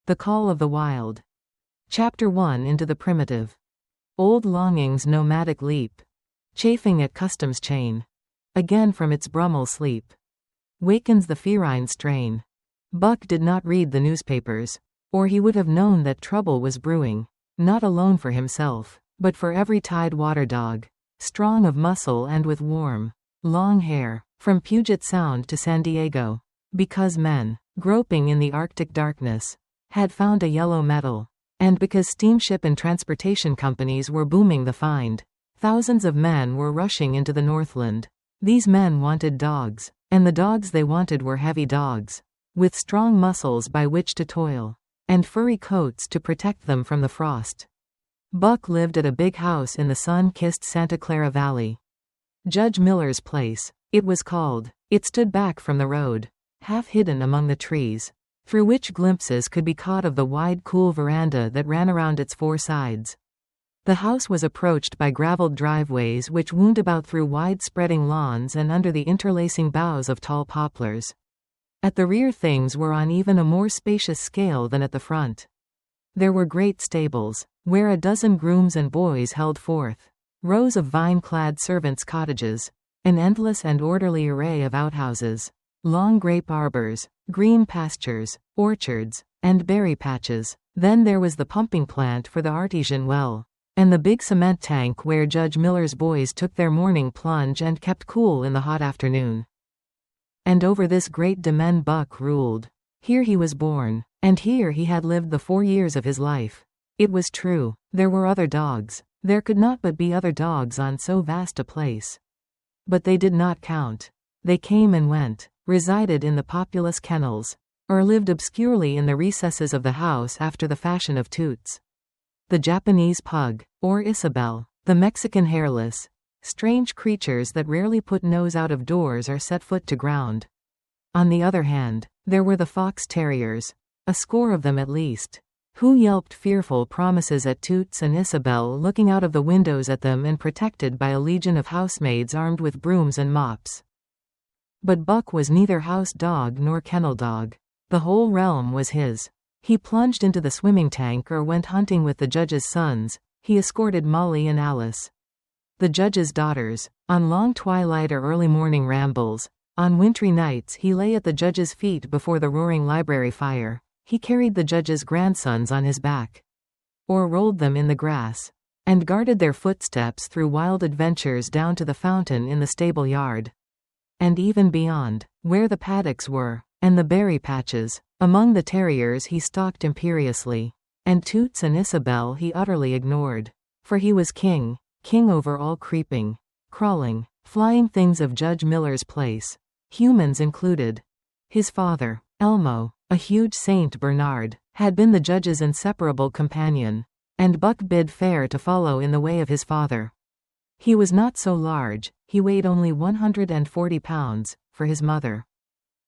The Call of the Wild. Chapter 1. Into the Primitive. Old longing's nomadic leap. Chafing at custom's chain. Again from its Brummel sleep. Wakens the ferine strain. Buck did not read the newspapers. Or he would have known that trouble was brewing. Not alone for himself, but for every Tidewater dog. Strong of muscle and with warm, long hair. From Puget Sound to San Diego. Because men, groping in the Arctic darkness, had found a yellow metal. And because steamship and transportation companies were booming the find. Thousands of men were rushing into the Northland. These men wanted dogs. And the dogs they wanted were heavy dogs. With strong muscles by which to toil. And furry coats to protect them from the frost. Buck lived at a big house in the sun-kissed Santa Clara Valley. Judge Miller's place, it was called. It stood back from the road, half hidden among the trees, through which glimpses could be caught of the wide cool veranda that ran around its four sides. The house was approached by graveled driveways which wound about through wide-spreading lawns and under the interlacing boughs of tall poplars. At the rear things were on even a more spacious scale than at the front. There were great stables, where a dozen grooms and boys held forth. Rows of vine-clad servants' cottages. An endless and orderly array of outhouses. Long grape arbors, green pastures, orchards, and berry patches. Then there was the pumping plant for the artesian well. And the big cement tank where Judge Miller's boys took their morning plunge and kept cool in the hot afternoon. And over this great demesne Buck ruled. Here he was born, and here he had lived the 4 years of his life. It was true, there were other dogs. There could not but be other dogs on so vast a place. But they did not count. They came and went, resided in the populous kennels, or lived obscurely in the recesses of the house after the fashion of Toots. The Japanese pug, or Isabel, the Mexican hairless, strange creatures that rarely put nose out of doors or set foot to ground. On the other hand, there were the fox terriers, a score of them at least, who yelped fearful promises at Toots and Isabel, looking out of the windows at them and protected by a legion of housemaids armed with brooms and mops. But Buck was neither house dog nor kennel dog. The whole realm was his. He plunged into the swimming tank or went hunting with the judge's sons. He escorted Molly and Alice, the judge's daughters, on long twilight or early morning rambles. On wintry nights he lay at the judge's feet before the roaring library fire. He carried the judge's grandsons on his back, or rolled them in the grass, and guarded their footsteps through wild adventures down to the fountain in the stable yard. And even beyond, where the paddocks were, and the berry patches. Among the terriers he stalked imperiously, and Toots and Isabel he utterly ignored. For he was king over all creeping, crawling, flying things of Judge Miller's place, humans included. His father, Elmo, a huge Saint Bernard, had been the judge's inseparable companion, and Buck bid fair to follow in the way of his father. He was not so large, he weighed only 140 pounds, for his mother,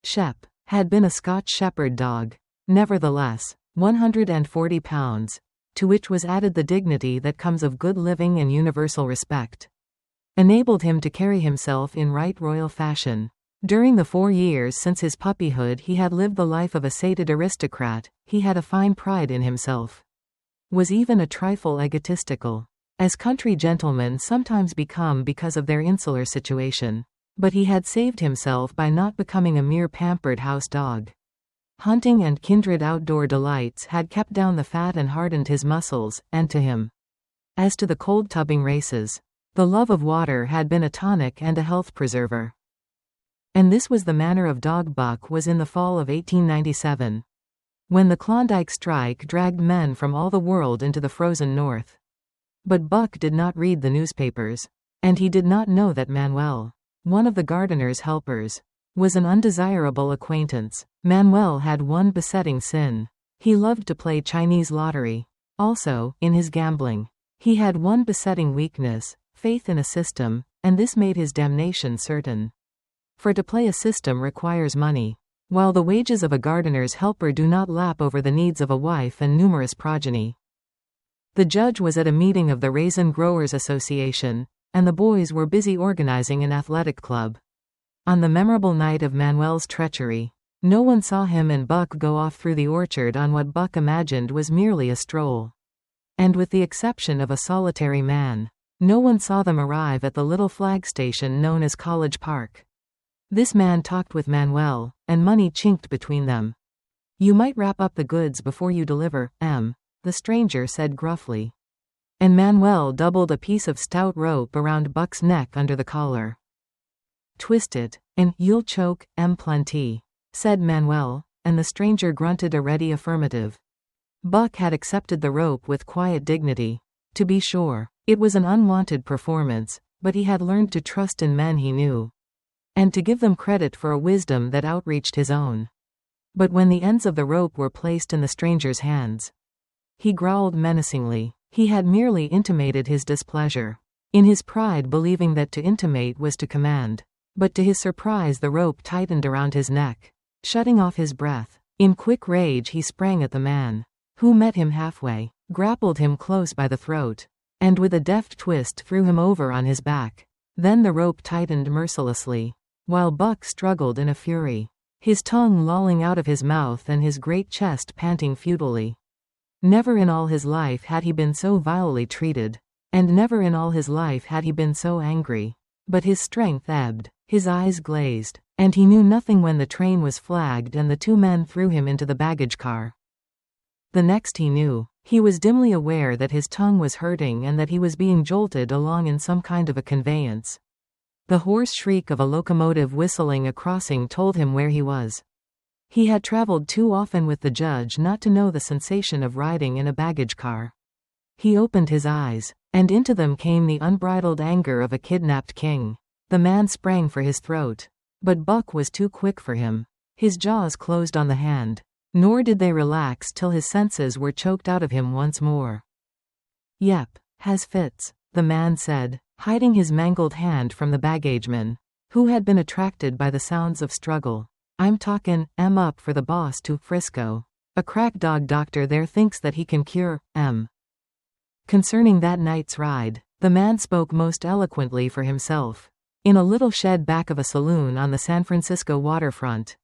Shep, had been a Scotch shepherd dog. Nevertheless, 140 pounds, to which was added the dignity that comes of good living and universal respect, enabled him to carry himself in right royal fashion. During the 4 years since his puppyhood he had lived the life of a sated aristocrat. He had a fine pride in himself. Was even a trifle egotistical, as country gentlemen sometimes become because of their insular situation. But he had saved himself by not becoming a mere pampered house dog. Hunting and kindred outdoor delights had kept down the fat and hardened his muscles, and to him, as to the cold tubbing races, the love of water had been a tonic and a health preserver. And this was the manner of dog Buck was in the fall of 1897. When the Klondike strike dragged men from all the world into the frozen north. But Buck did not read the newspapers. And he did not know that Manuel, one of the gardener's helpers, was an undesirable acquaintance. Manuel had one besetting sin. He loved to play Chinese lottery. Also, in his gambling, he had one besetting weakness, faith in a system, and this made his damnation certain. For to play a system requires money, while the wages of a gardener's helper do not lap over the needs of a wife and numerous progeny. The judge was at a meeting of the Raisin Growers Association, and the boys were busy organizing an athletic club. On the memorable night of Manuel's treachery, No one saw him and Buck go off through the orchard on what Buck imagined was merely a stroll. And with the exception of a solitary man, no one saw them arrive at the little flag station known as College Park. This man talked with Manuel, and money chinked between them. "You might wrap up the goods before you deliver, the stranger said gruffly. And Manuel doubled a piece of stout rope around Buck's neck under the collar. "Twist it, and you'll choke, plenty," said Manuel, and the stranger grunted a ready affirmative. Buck had accepted the rope with quiet dignity. To be sure, it was an unwanted performance, but he had learned to trust in men he knew, and to give them credit for a wisdom that outreached his own. But when the ends of the rope were placed in the stranger's hands, he growled menacingly. He had merely intimated his displeasure, in his pride believing that to intimate was to command. But to his surprise the rope tightened around his neck, shutting off his breath. In quick rage he sprang at the man, who met him halfway, grappled him close by the throat, and with a deft twist threw him over on his back. Then the rope tightened mercilessly, while Buck struggled in a fury, his tongue lolling out of his mouth and his great chest panting futilely. Never in all his life had he been so vilely treated, and never in all his life had he been so angry. But his strength ebbed, his eyes glazed, and he knew nothing when the train was flagged and the two men threw him into the baggage car. The next he knew, he was dimly aware that his tongue was hurting and that he was being jolted along in some kind of a conveyance. The hoarse shriek of a locomotive whistling a crossing told him where he was. He had traveled too often with the judge not to know the sensation of riding in a baggage car. He opened his eyes, and into them came the unbridled anger of a kidnapped king. The man sprang for his throat, but Buck was too quick for him. His jaws closed on the hand, nor did they relax till his senses were choked out of him once more. "Yep, has fits," the man said, hiding his mangled hand from the baggageman, who had been attracted by the sounds of struggle. "I'm talkin' up for the boss to Frisco. A crack dog doctor there thinks that he can cure Concerning that night's ride, the man spoke most eloquently for himself. In a little shed back of a saloon on the San Francisco waterfront.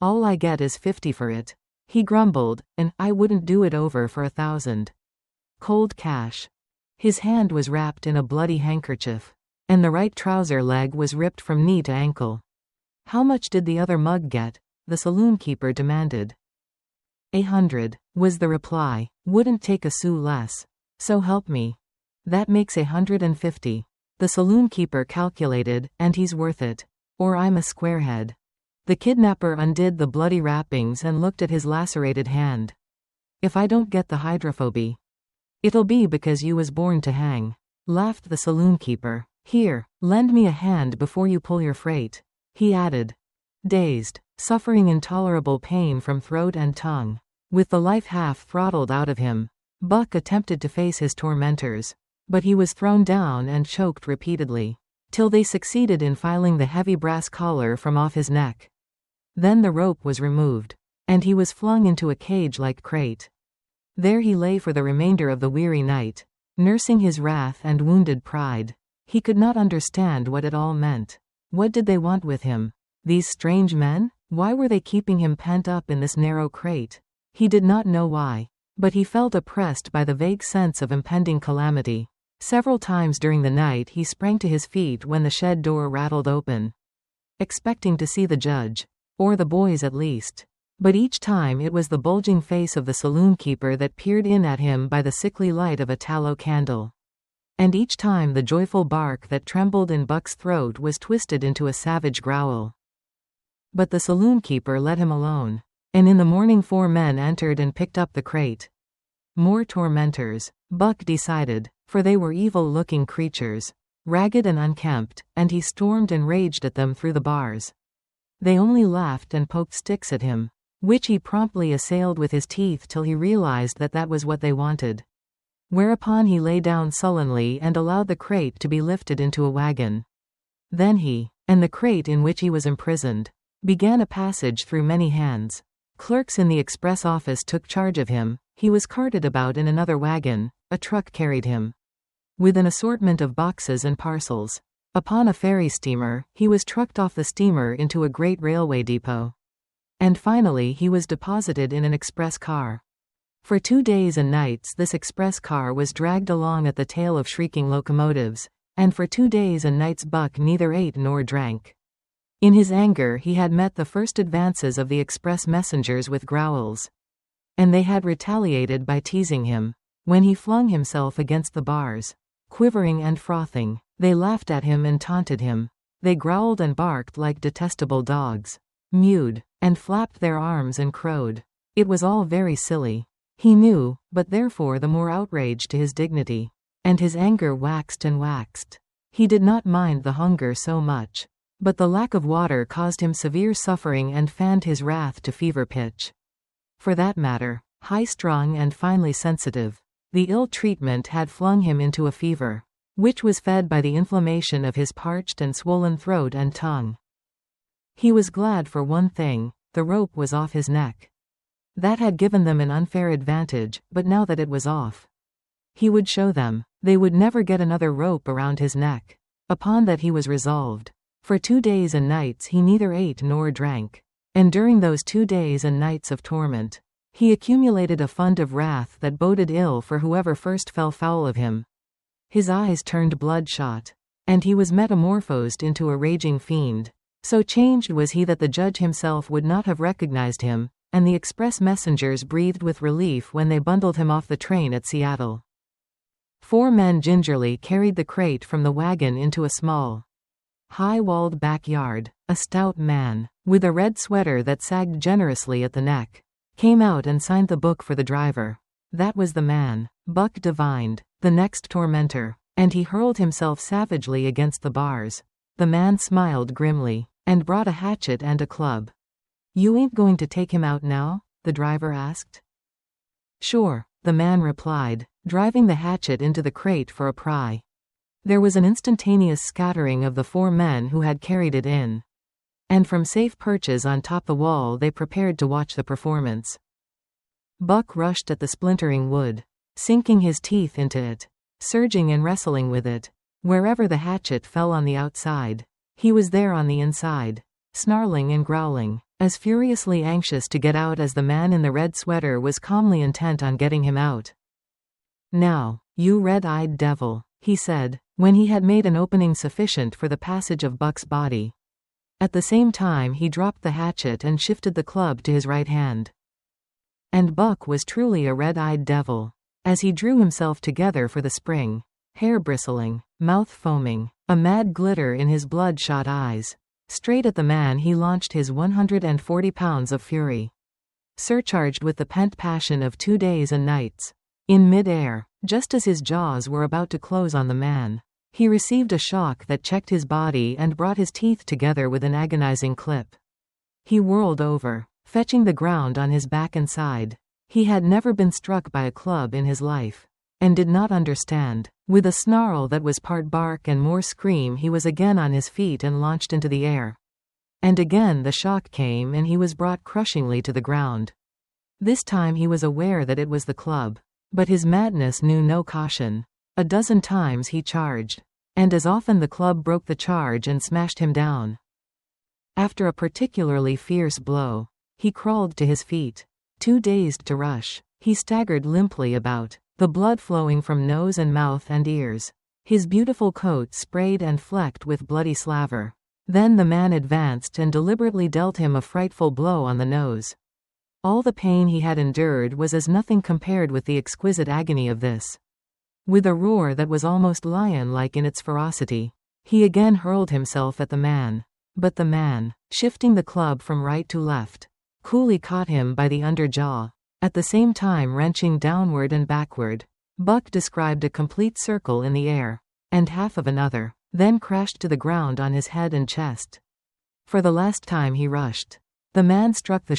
"All I get is 50 for it," he grumbled, "and I wouldn't do it over for 1,000. Cold cash." His hand was wrapped in a bloody handkerchief, and the right trouser leg was ripped from knee to ankle. "How much did the other mug get?" the saloon keeper demanded. 100, was the reply. "Wouldn't take a sou less. So help me." "That makes 150. The saloon keeper calculated, "and he's worth it. Or I'm a squarehead." The kidnapper undid the bloody wrappings and looked at his lacerated hand. "If I don't get the hydrophobia, it'll be because you was born to hang," laughed the saloon keeper. "Here, lend me a hand before you pull your freight," he added. Dazed, suffering intolerable pain from throat and tongue, with the life half throttled out of him, Buck attempted to face his tormentors. But he was thrown down and choked repeatedly, till they succeeded in filing the heavy brass collar from off his neck. Then the rope was removed, and he was flung into a cage-like crate. There he lay for the remainder of the weary night, nursing his wrath and wounded pride. He could not understand what it all meant. What did they want with him? These strange men? Why were they keeping him pent up in this narrow crate? He did not know why, but he felt oppressed by the vague sense of impending calamity. Several times during the night he sprang to his feet when the shed door rattled open, expecting to see the judge, or the boys at least. But each time it was the bulging face of the saloon keeper that peered in at him by the sickly light of a tallow candle. And each time the joyful bark that trembled in Buck's throat was twisted into a savage growl. But the saloon keeper let him alone, and in the morning 4 men entered and picked up the crate. More tormentors, Buck decided, for they were evil-looking creatures, ragged and unkempt, and he stormed and raged at them through the bars. They only laughed and poked sticks at him, which he promptly assailed with his teeth till he realized that that was what they wanted. Whereupon he lay down sullenly and allowed the crate to be lifted into a wagon. Then he, and the crate in which he was imprisoned, began a passage through many hands. Clerks in the express office took charge of him. He was carted about in another wagon. A truck carried him, with an assortment of boxes and parcels. Upon a ferry steamer, he was trucked off the steamer into a great railway depot. and finally he was deposited in an express car. For 2 days and nights this express car was dragged along at the tail of shrieking locomotives, and for 2 days and nights Buck neither ate nor drank. In his anger he had met the first advances of the express messengers with growls. And they had retaliated by teasing him. When he flung himself against the bars, quivering and frothing, they laughed at him and taunted him. They growled and barked like detestable dogs, mewed, and flapped their arms and crowed. It was all very silly. He knew, but therefore the more outrage to his dignity. And his anger waxed and waxed. He did not mind the hunger so much. But the lack of water caused him severe suffering and fanned his wrath to fever pitch. For that matter, high-strung and finely sensitive, the ill treatment had flung him into a fever, which was fed by the inflammation of his parched and swollen throat and tongue. He was glad for one thing: the rope was off his neck. That had given them an unfair advantage, but now that it was off, he would show them. They would never get another rope around his neck. Upon that he was resolved. For 2 days and nights he neither ate nor drank. And during those 2 days and nights of torment, he accumulated a fund of wrath that boded ill for whoever first fell foul of him. His eyes turned bloodshot, and he was metamorphosed into a raging fiend. So changed was he that the judge himself would not have recognized him, and the express messengers breathed with relief when they bundled him off the train at Seattle. 4 men gingerly carried the crate from the wagon into a small, high-walled backyard. A stout man, with a red sweater that sagged generously at the neck, came out and signed the book for the driver. That was the man, Buck divined, the next tormentor, and he hurled himself savagely against the bars. The man smiled grimly, and brought a hatchet and a club. "You ain't going to take him out now?" the driver asked. "Sure," the man replied, driving the hatchet into the crate for a pry. There was an instantaneous scattering of the 4 men who had carried it in. And from safe perches on top the wall they prepared to watch the performance. Buck rushed at the splintering wood, sinking his teeth into it, surging and wrestling with it. Wherever the hatchet fell on the outside, he was there on the inside, snarling and growling, as furiously anxious to get out as the man in the red sweater was calmly intent on getting him out. "Now, you red-eyed devil," he said, when he had made an opening sufficient for the passage of Buck's body. At the same time he dropped the hatchet and shifted the club to his right hand. And Buck was truly a red-eyed devil, as he drew himself together for the spring, hair bristling, mouth foaming, a mad glitter in his bloodshot eyes. Straight at the man he launched his 140 pounds of fury, surcharged with the pent passion of 2 days and nights. In mid-air, just as his jaws were about to close on the man, he received a shock that checked his body and brought his teeth together with an agonizing clip. He whirled over, fetching the ground on his back and side. He had never been struck by a club in his life, and did not understand. With a snarl that was part bark and more scream he was again on his feet and launched into the air. And again the shock came and he was brought crushingly to the ground. This time he was aware that it was the club. But his madness knew no caution. A dozen times he charged, and as often the club broke the charge and smashed him down. After a particularly fierce blow, he crawled to his feet. Too dazed to rush, he staggered limply about, the blood flowing from nose and mouth and ears. His beautiful coat sprayed and flecked with bloody slaver. Then the man advanced and deliberately dealt him a frightful blow on the nose. All the pain he had endured was as nothing compared with the exquisite agony of this. With a roar that was almost lion-like in its ferocity, he again hurled himself at the man. But the man, shifting the club from right to left, coolly caught him by the under jaw, at the same time wrenching downward and backward. Buck described a complete circle in the air, and half of another, then crashed to the ground on his head and chest. For the last time he rushed. The man struck the